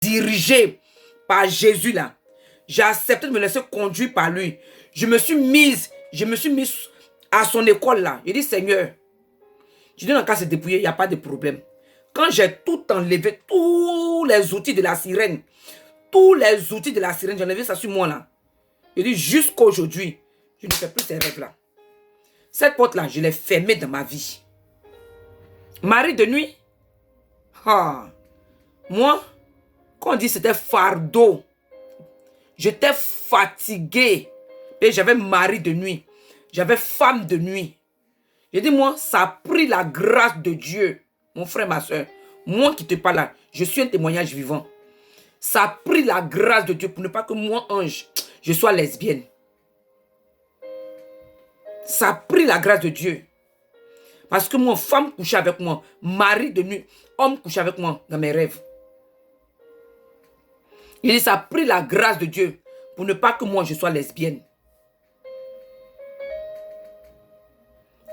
dirigée par Jésus là. J'ai accepté de me laisser conduire par lui. Je me suis mise à son école là. J'ai dit, Seigneur, je dis, dans le cas de se dépouiller, il n'y a pas de problème. Quand j'ai tout enlevé, tous les outils de la sirène, j'en ai vu ça sur moi là. Je dis, jusqu'à aujourd'hui, je ne fais plus ces rêves là. Cette porte là, je l'ai fermée dans ma vie. Mari de nuit, moi, quand on dit c'était fardeau, j'étais fatigué. Et j'avais mari de nuit. J'avais femme de nuit. J'ai dit, moi, ça a pris la grâce de Dieu. Mon frère, ma soeur, moi qui te parle là, je suis un témoignage vivant. Ça a pris la grâce de Dieu pour ne pas que moi, ange, je sois lesbienne. Ça a pris la grâce de Dieu. Parce que moi, femme couchait avec moi, mari de nuit, homme couchait avec moi dans mes rêves. Il dit, ça a pris la grâce de Dieu pour ne pas que moi, je sois lesbienne.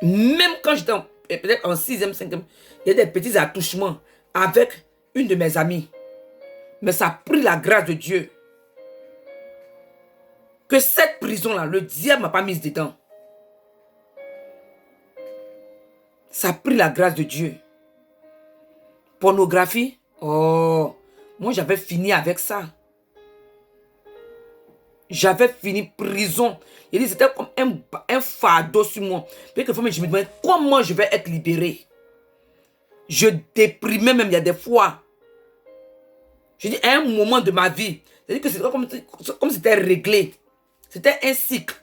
Même quand j'étais peut-être en 6e, 5e, il y a des petits attouchements avec une de mes amies. Mais ça a pris la grâce de Dieu. Que cette prison-là, le diable ne m'a pas mise dedans. Ça a pris la grâce de Dieu. Pornographie, oh, moi j'avais fini avec ça. J'avais fini prison. Il dit, c'était comme un fardeau sur moi. Puis que je me demandais comment je vais être libéré. Je déprimais même, il y a des fois. Je dis, à un moment de ma vie, c'est-à-dire que c'était comme c'était réglé. C'était un cycle.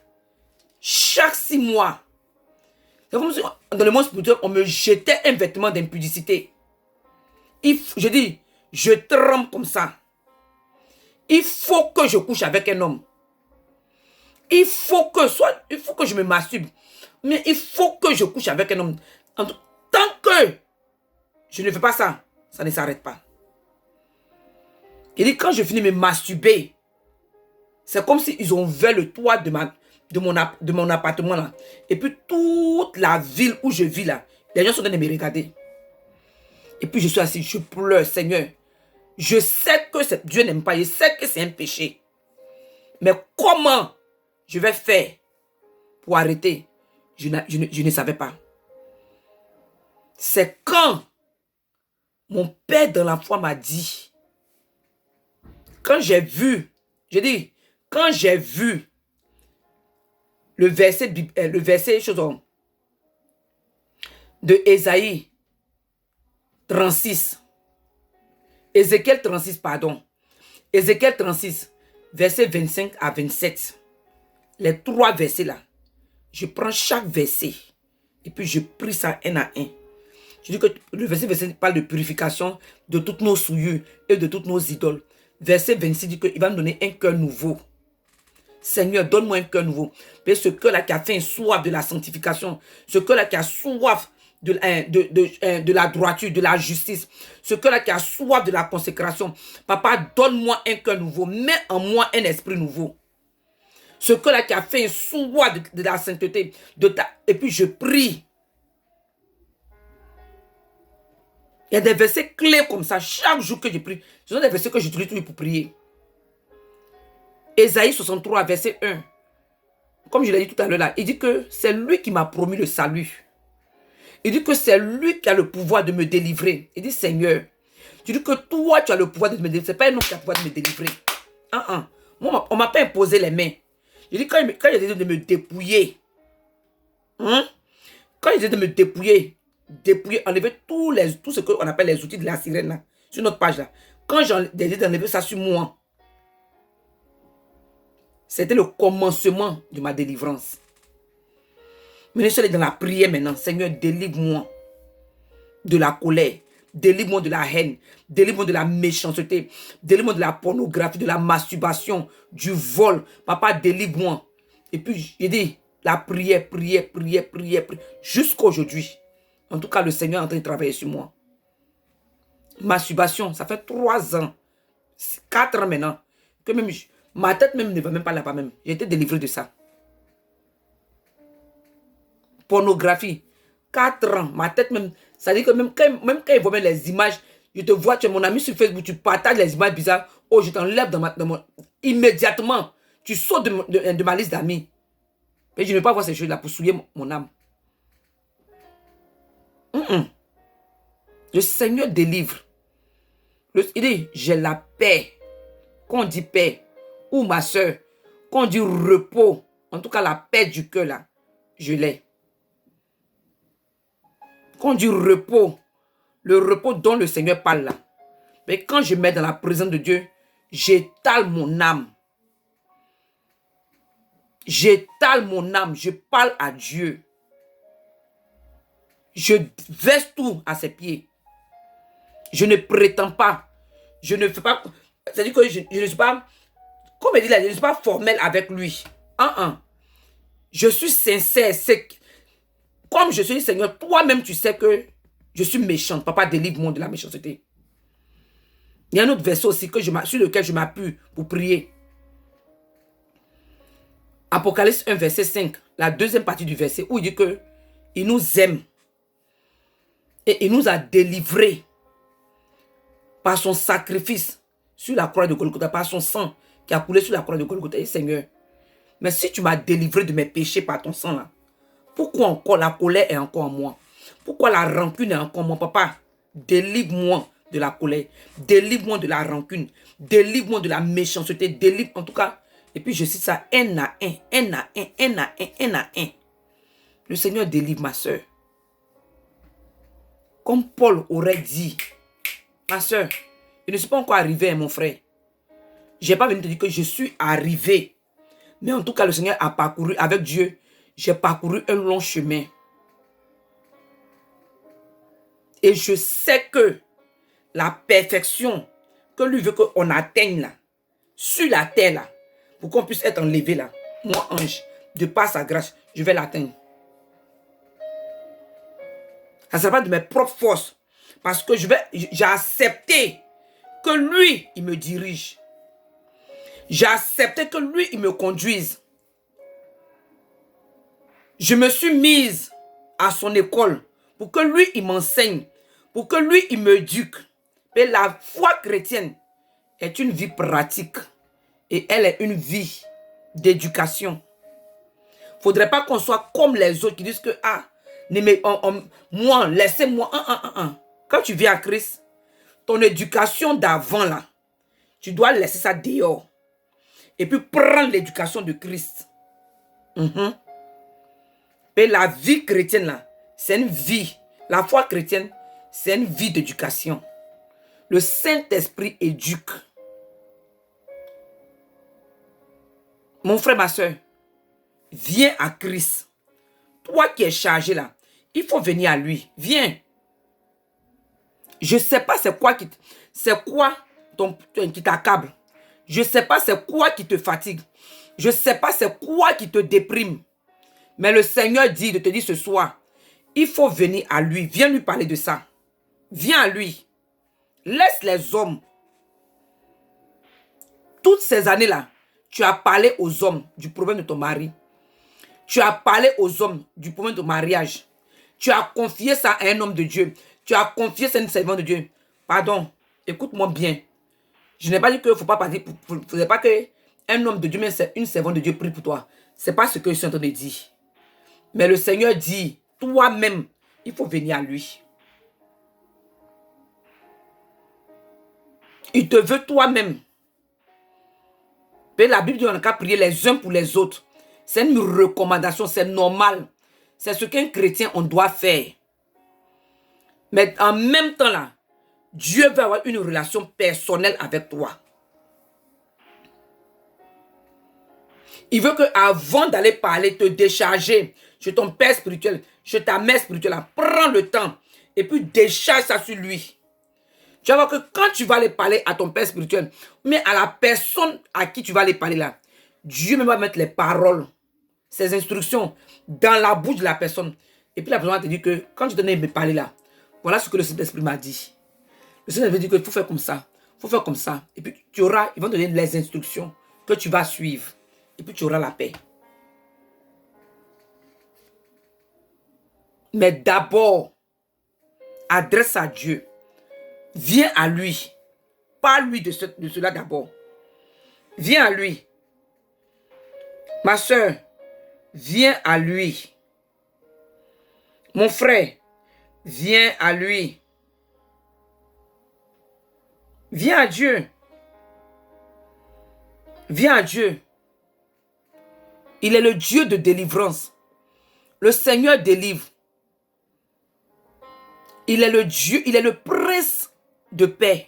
Chaque 6 mois. C'est comme si dans le monde spirituel, on me jetait un vêtement d'impudicité. Je dis, je tremble comme ça. Il faut que je couche avec un homme. Il faut que je me masturbe. Mais il faut que je couche avec un homme. Tant que je ne fais pas ça, ça ne s'arrête pas. Il dit, quand je finis de me masturber, c'est comme s'ils ont ouvert le toit de mon appartement là. Et puis toute la ville où je vis là, les gens sont en train de me regarder. Et puis je suis assis, je pleure, Seigneur. Je sais que Dieu n'aime pas, je sais que c'est un péché. Mais comment je vais faire pour arrêter? Je ne savais pas. C'est quand mon père dans la foi m'a dit, quand j'ai vu le verset de Ésaïe 36, Ézéchiel 36, pardon. Ézéchiel 36, verset 25 à 27. Les 3 versets là. Je prends chaque verset et puis je prie ça un à un. Je dis que le verset parle de purification de toutes nos souillures et de toutes nos idoles. Verset 26 dit qu'il va me donner un cœur nouveau. Seigneur, donne-moi un cœur nouveau. Mais ce cœur-là qui a faim, soif de la sanctification, ce cœur-là qui a soif de la droiture, de la justice, ce cœur-là qui a soif de la consécration. Papa, donne-moi un cœur nouveau. Mets en moi un esprit nouveau. Ce cœur-là qui a fait un soif de la sainteté. Et puis je prie. Il y a des versets clés comme ça. Chaque jour que je prie, ce sont des versets que j'utilise pour prier. Ésaïe 63, verset 1. Comme je l'ai dit tout à l'heure là, il dit que c'est lui qui m'a promis le salut. Il dit que c'est lui qui a le pouvoir de me délivrer. Il dit, Seigneur, tu dis que toi, tu as le pouvoir de me délivrer. Ce n'est pas un homme qui a le pouvoir de me délivrer. Moi, on ne m'a pas imposé les mains. Il dit, quand il a dit de me dépouiller, quand il a dit de me dépouiller, enlever tout ce qu'on appelle les outils de la sirène là, sur notre page là. Quand j'ai dit d'enlever ça sur moi, c'était le commencement de ma délivrance. Mais je suis dans la prière maintenant. Seigneur, délivre-moi de la colère. Délivre-moi de la haine. Délivre-moi de la méchanceté. Délivre-moi de la pornographie, de la masturbation, du vol. Papa, délivre-moi. Et puis, j'ai dit, la prière, jusqu'à aujourd'hui. En tout cas, le Seigneur est en train de travailler sur moi. Masturbation, ça fait 3 ans, 4 ans maintenant, que même ma tête même ne va même pas là-bas même. J'ai été délivré de ça. Pornographie, 4 ans, ma tête même, ça dit que même quand ils voient les images Je te vois, tu es mon ami sur Facebook, tu partages les images bizarres. Oh, je t'enlève dans mon... Immédiatement, tu sautes de ma liste d'amis. Mais je ne veux pas voir ces choses-là pour souiller mon âme. Le Seigneur délivre. Il dit, j'ai la paix. Quand on dit paix, ou ma soeur, quand on dit repos, en tout cas la paix du cœur là, je l'ai. Quand on dit repos, le repos dont le Seigneur parle là. Mais quand je mets dans la présence de Dieu, j'étale mon âme. J'étale mon âme, je parle à Dieu. Je verse tout à ses pieds. Je ne prétends pas. Je ne fais pas... C'est-à-dire que je ne suis pas... Comme il dit là, je ne suis pas formel avec lui. Je suis sincère. Comme je suis Seigneur, toi-même tu sais que je suis méchante. Papa, délivre-moi de la méchanceté. Il y a un autre verset aussi sur lequel je m'appuie pour prier. Apocalypse 1, verset 5. La deuxième partie du verset où il dit que il nous aime. Et il nous a délivrés par son sacrifice sur la croix de Golgotha, par son sang qui a coulé sur la croix de Golgotha. Et Seigneur, mais si tu m'as délivré de mes péchés par ton sang là, pourquoi encore la colère est encore en moi? Pourquoi la rancune est encore en moi? Papa, délivre-moi de la colère, délivre-moi de la rancune, délivre-moi de la méchanceté, délivre en tout cas. Et puis je cite ça un à un. Le Seigneur délivre ma soeur. Comme Paul aurait dit, ma soeur, je ne suis pas encore arrivé, mon frère. Je n'ai pas venu te dire que je suis arrivé. Mais en tout cas, le Seigneur a parcouru avec Dieu. J'ai parcouru un long chemin. Et je sais que la perfection que lui veut qu'on atteigne là, sur la terre là, pour qu'on puisse être enlevé là, moi ange, de par sa grâce, je vais l'atteindre. Ça ne sera pas de mes propres forces. Parce que j'ai accepté que lui, il me dirige. J'ai accepté que lui, il me conduise. Je me suis mise à son école pour que lui, il m'enseigne. Pour que lui, il me éduque. Mais la foi chrétienne est une vie pratique. Et elle est une vie d'éducation. Il ne faudrait pas qu'on soit comme les autres qui disent que, moi, laissez-moi. Quand tu viens à Christ, ton éducation d'avant là, tu dois laisser ça dehors. Et puis prendre l'éducation de Christ. Et la vie chrétienne là, c'est une vie. La foi chrétienne, c'est une vie d'éducation. Le Saint-Esprit éduque. Mon frère, ma soeur, viens à Christ. Toi qui es chargé là, il faut venir à lui. Viens. Je ne sais pas c'est quoi qui t'accable. Je ne sais pas c'est quoi qui te fatigue. Je ne sais pas c'est quoi qui te déprime. Mais le Seigneur dit de te dire ce soir, il faut venir à lui. Viens lui parler de ça. Viens à lui. Laisse les hommes. Toutes ces années-là, tu as parlé aux hommes du problème de ton mari. Tu as parlé aux hommes du problème de mariage. Tu as confié ça à un homme de Dieu. Tu as confié ça à une servante de Dieu. Pardon, écoute-moi bien. Je n'ai pas dit qu'il ne faut pas parler. Il ne faudrait pas qu'un homme de Dieu, mais une servante de Dieu prie pour toi. Ce n'est pas ce que je suis en train de dire. Mais le Seigneur dit, toi-même, il faut venir à lui. Il te veut toi-même. La Bible dit qu'on n'a qu'à prier les uns pour les autres. C'est une recommandation, c'est normal. C'est ce qu'un chrétien, on doit faire. Mais en même temps là, Dieu veut avoir une relation personnelle avec toi. Il veut qu'avant d'aller parler, te décharger chez ton père spirituel, chez ta mère spirituelle, prends le temps et puis décharge ça sur lui. Tu vas voir que quand tu vas aller parler à ton père spirituel, mais à la personne à qui tu vas aller parler là, Dieu même va mettre les paroles, ses instructions dans la bouche de la personne. Et puis la personne va te dire que quand tu tenais à me parler là, voilà ce que le Saint-Esprit m'a dit. Le Seigneur veut dire qu'il faut faire comme ça. Il faut faire comme ça. Et puis ils vont te donner les instructions que tu vas suivre. Et puis tu auras la paix. Mais d'abord, adresse à Dieu. Viens à lui. Parle-lui de cela d'abord. Viens à lui. Ma soeur, viens à lui. Mon frère, viens à lui. Viens à Dieu. Viens à Dieu. Il est le Dieu de délivrance. Le Seigneur délivre. Il est le Dieu, il est le prince de paix.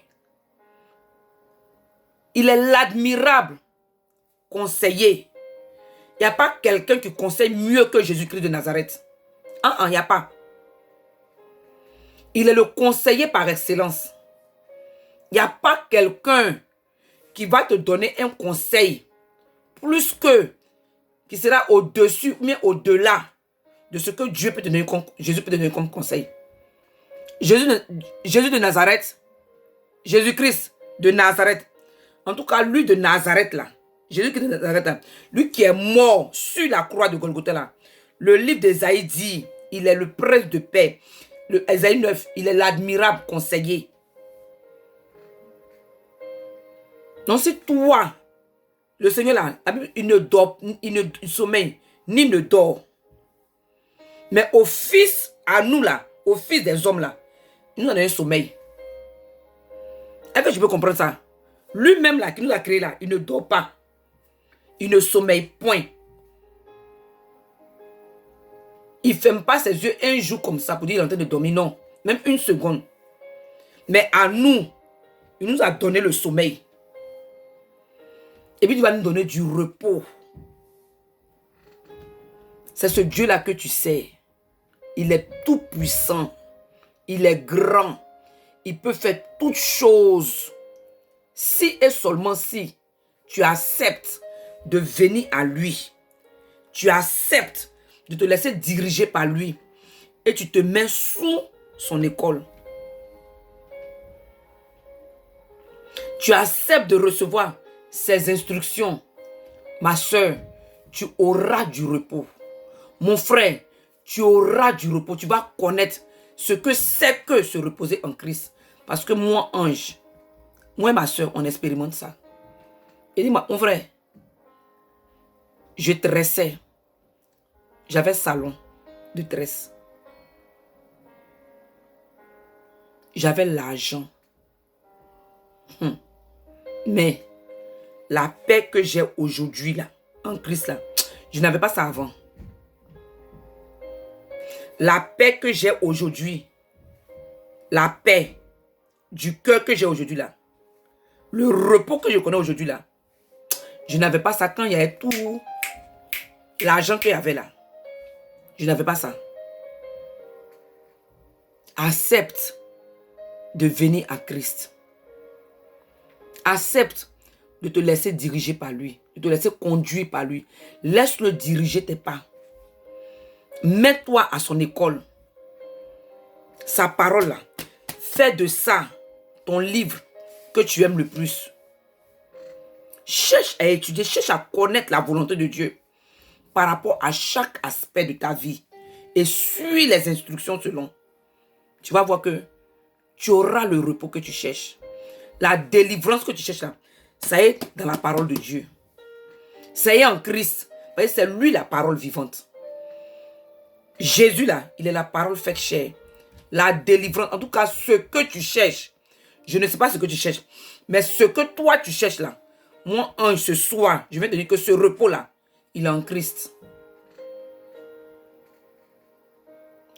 Il est l'admirable conseiller. Il n'y a pas quelqu'un qui conseille mieux que Jésus-Christ de Nazareth. Il n'y a pas. Il est le conseiller par excellence. Il n'y a pas quelqu'un qui va te donner un conseil plus que, qui sera au-dessus ou bien au-delà de ce que Dieu peut te donner comme, Jésus peut te donner comme conseil. Jésus de Nazareth, Jésus-Christ de Nazareth, en tout cas lui de Nazareth là, Jésus-Christ de Nazareth là, lui qui est mort sur la croix de Golgotha là, le livre d'Ésaïe dit, il est le prince de paix. Le Ésaïe 9, il est l'admirable conseiller. Donc si toi, le Seigneur là, il ne dort, il ne sommeille, ni ne dort. Mais au fils, à nous là, au fils des hommes là, il nous a donné un sommeil. Est-ce que tu peux comprendre ça? Lui-même là, qui nous a créé là, il ne dort pas. Il ne sommeille point. Il ne ferme pas ses yeux un jour comme ça pour dire qu'il est en train de dormir. Non, même une seconde. Mais à nous, il nous a donné le sommeil. Et puis il va nous donner du repos. C'est ce Dieu-là que tu sais. Il est tout puissant. Il est grand. Il peut faire toutes choses. Si et seulement si tu acceptes de venir à lui. Tu acceptes de te laisser diriger par lui. Et tu te mets sous son école. Tu acceptes de recevoir ses instructions. Ma soeur, tu auras du repos. Mon frère, tu auras du repos. Tu vas connaître ce que c'est que se reposer en Christ. Parce que moi, ange, moi et ma soeur, on expérimente ça. Et dis-moi, mon frère, je tressais. J'avais salon de tresse. J'avais l'argent. Mais la paix que j'ai aujourd'hui là, en Christ là, je n'avais pas ça avant. La paix que j'ai aujourd'hui, la paix du cœur que j'ai aujourd'hui là, le repos que je connais aujourd'hui là, je n'avais pas ça quand il y avait tout l'argent qu'il y avait là. Je n'avais pas ça. Accepte de venir à Christ. Accepte de te laisser diriger par lui, de te laisser conduire par lui. Laisse-le diriger tes pas. Mets-toi à son école. Sa parole là. Fais de ça ton livre que tu aimes le plus. Cherche à étudier, cherche à connaître la volonté de Dieu par rapport à chaque aspect de ta vie et suis les instructions selon. Tu vas voir que tu auras le repos que tu cherches. La délivrance que tu cherches là, ça est dans la parole de Dieu. Ça est en Christ. C'est lui la parole vivante. Jésus là, il est la parole faite chair. La délivrance, en tout cas ce que tu cherches. Je ne sais pas ce que tu cherches. Mais ce que toi tu cherches là. Moi, ce soir, je vais te dire que ce repos là, il est en Christ.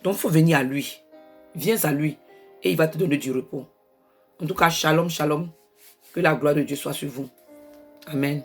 Donc il faut venir à lui. Viens à lui et il va te donner du repos. En tout cas, shalom, shalom. Que la gloire de Dieu soit sur vous. Amen.